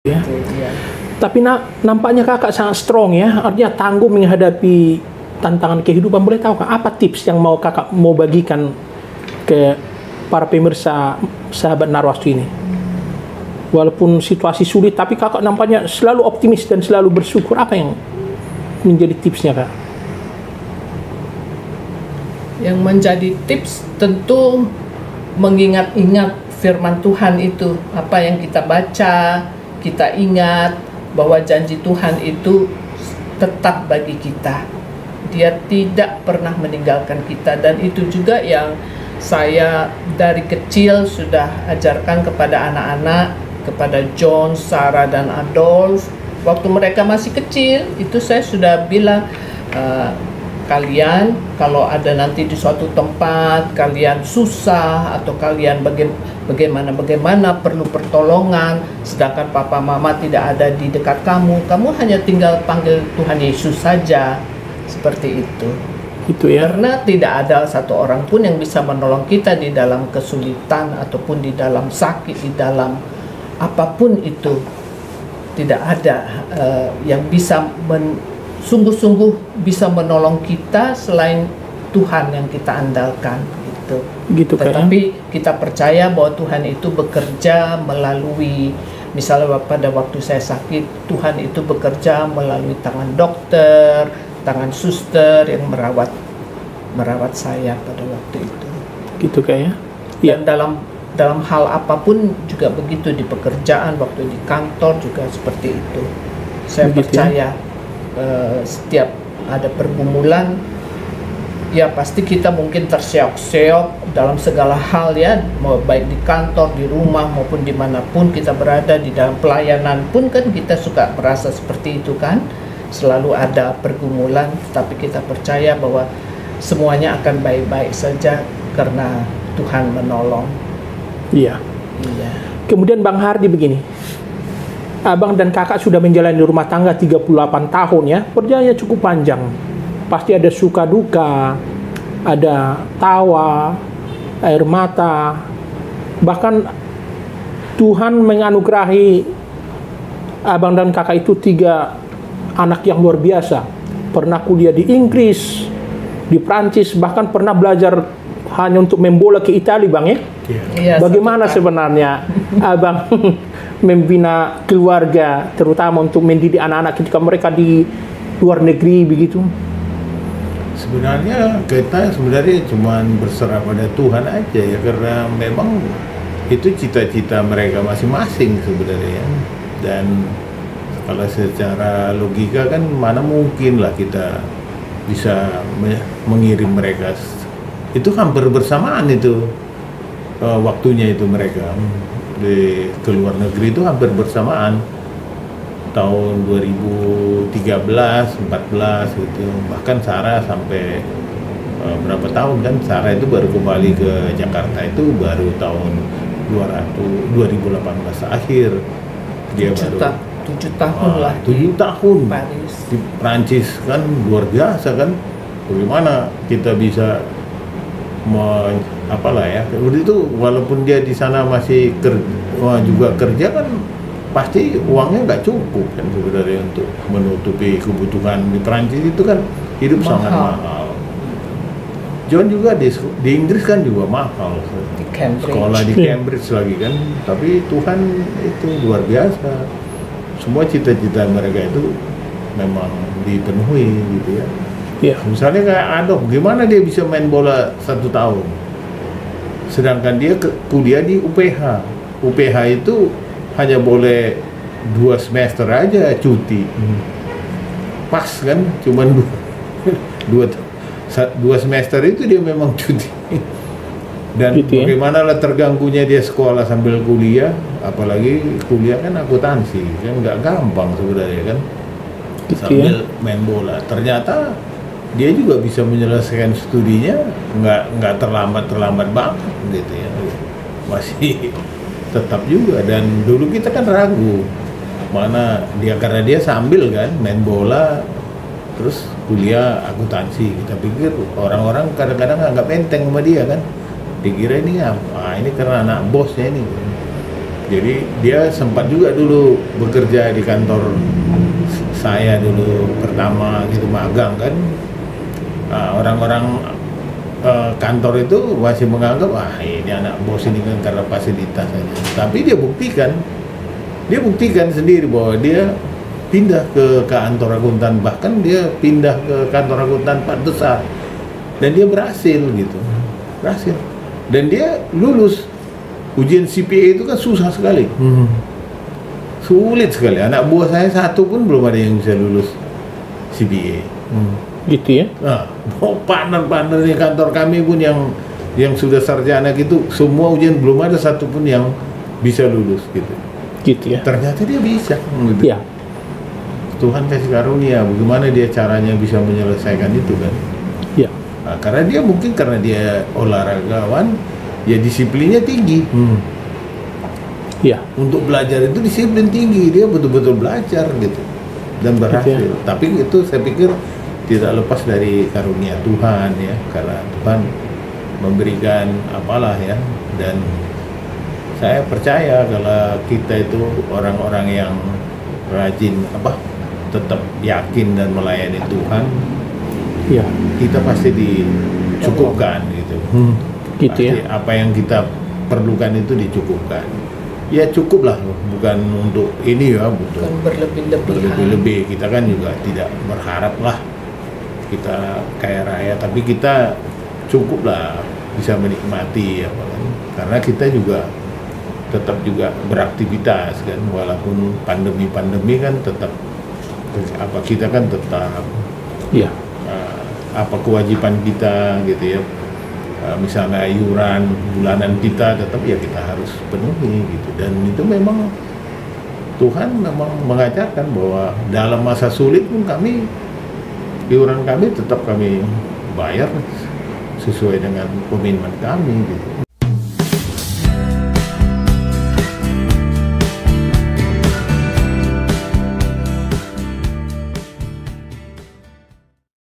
ya. Iya. Tapi nampaknya kakak sangat strong ya, artinya tangguh menghadapi tantangan kehidupan. Boleh tahu kak, apa tips yang kakak mau bagikan ke para pemirsa sahabat Narwastu ini? Walaupun situasi sulit, tapi kakak nampaknya selalu optimis dan selalu bersyukur. Apa yang menjadi tipsnya kak? Yang menjadi tips tentu mengingat-ingat firman Tuhan itu, apa yang kita baca, kita ingat bahwa janji Tuhan itu tetap bagi kita. Dia tidak pernah meninggalkan kita, dan itu juga yang saya dari kecil sudah ajarkan kepada anak-anak, kepada John, Sarah, dan Adolf. Waktu mereka masih kecil, itu saya sudah bilang, kalian kalau ada nanti di suatu tempat kalian susah atau kalian bagaimana perlu pertolongan, sedangkan papa mama tidak ada di dekat kamu hanya tinggal panggil Tuhan Yesus saja, seperti itu. Itu ya. Karena tidak ada satu orang pun yang bisa menolong kita di dalam kesulitan ataupun di dalam sakit, di dalam apapun itu. Tidak ada yang bisa sungguh-sungguh bisa menolong kita selain Tuhan yang kita andalkan gitu. Tetapi kita percaya bahwa Tuhan itu bekerja melalui, misalnya pada waktu saya sakit, Tuhan itu bekerja melalui tangan dokter, tangan suster yang merawat saya pada waktu itu. Gitu kayak ya. Dan dalam hal apapun juga begitu, di pekerjaan, waktu di kantor juga seperti itu. Saya percaya setiap ada pergumulan, ya pasti kita mungkin terseok-seok dalam segala hal ya, mau baik di kantor, di rumah, maupun dimanapun kita berada, di dalam pelayanan pun kan kita suka merasa seperti itu kan, selalu ada pergumulan, tapi kita percaya bahwa semuanya akan baik-baik saja karena Tuhan menolong. Iya. Kemudian Bang Hardy begini, abang dan kakak sudah menjalani rumah tangga 38 tahun ya, perjalanannya cukup panjang. Pasti ada suka duka, ada tawa, air mata. Bahkan Tuhan menganugerahi abang dan kakak itu 3 anak yang luar biasa. Pernah kuliah di Inggris, di Prancis, bahkan pernah belajar hanya untuk membola ke Italia, Bang ya? Iya, bagaimana sebenarnya abang membina keluarga, terutama untuk mendidik anak-anak ketika mereka di luar negeri begitu? Sebenarnya kita cuma berserah pada Tuhan aja ya, karena memang itu cita-cita mereka masing-masing sebenarnya. Dan kalau secara logika kan mana mungkin lah kita bisa mengirim mereka. Itu hampir bersamaan itu waktunya itu mereka ke luar negeri itu hampir bersamaan tahun 2013, 14 gitu. Bahkan Sarah sampai berapa tahun kan, Sarah itu baru kembali ke Jakarta itu baru tahun 2018 akhir. Dia 7 tahun lah 7 tahun Paris. Di Prancis kan luar biasa kan. Bagaimana kita bisa apalah ya, itu walaupun dia di sana masih juga kerja kan pasti uangnya nggak cukup kan sebenarnya untuk menutupi kebutuhan. Di Prancis itu kan hidup sangat mahal. John juga di Inggris kan juga mahal, sekolah di Cambridge lagi kan, tapi Tuhan itu luar biasa, semua cita-cita mereka itu memang dipenuhi gitu ya. Misalnya kayak Adolf, gimana dia bisa main bola 1 tahun sedangkan dia kuliah di UPH. UPH itu hanya boleh 2 semester aja cuti. Pas kan, cuman 2 semester itu dia memang cuti. Dan bagaimana lah terganggunya dia sekolah sambil kuliah, apalagi kuliah kan akuntansi, kan nggak gampang sebenarnya kan, sambil main bola. Ternyata dia juga bisa menyelesaikan studinya nggak terlambat banget gitu ya, masih tetap juga. Dan dulu kita kan ragu mana dia, karena dia sambil kan main bola terus kuliah akuntansi. Kita pikir orang-orang kadang-kadang nggak enteng sama dia kan, dikira ini apa, ini karena anak bosnya ini. Jadi dia sempat juga dulu bekerja di kantor saya dulu pertama gitu, magang kan. Orang-orang kantor itu masih menganggap ini anak bos ini kan karena fasilitas saja. Tapi dia buktikan sendiri bahwa dia pindah ke kantor akuntan, bahkan dia pindah ke kantor akuntan 4 besar dan dia berhasil gitu, dan dia lulus. Ujian CPA itu kan susah sekali, sulit sekali. Anak buah saya satu pun belum ada yang bisa lulus CPA. Gitu ya? Nah, partner-partner di kantor kami pun yang sudah sarjana gitu, semua ujian belum ada satu pun yang bisa lulus gitu. Gitu ya? Ternyata dia bisa. Gitu. Ya. Tuhan kasih karunia, bagaimana dia caranya bisa menyelesaikan itu kan? Ya. Nah, karena dia olahragawan, ya disiplinnya tinggi. Ya. Untuk belajar itu disiplin tinggi, dia betul-betul belajar gitu dan berhasil. Gitu ya. Tapi itu saya pikir tidak lepas dari karunia Tuhan ya, karena Tuhan memberikan apalah ya, dan saya percaya kalau kita itu orang-orang yang rajin tetap yakin dan melayani Tuhan, Ya. kita pasti dicukupkan gitu. Gitu Pasti ya? apa yang kita perlukan itu dicukupkan. Ya cukup lah, bukan untuk ini ya, Bukan berlebih-lebihan. berlebih-lebih. Kita kan juga tidak berharap lah kita kaya raya, tapi kita cukup lah bisa menikmati ya kan. Karena kita juga tetap juga beraktivitas kan, walaupun pandemi kan tetap kita kan tetap Ya. kewajiban kita gitu ya. Misalnya iuran bulanan kita tetap ya kita harus penuhi gitu, dan itu memang Tuhan memang mengajarkan bahwa dalam masa sulit pun iuran kami tetap kami bayar sesuai dengan komitmen kami gitu.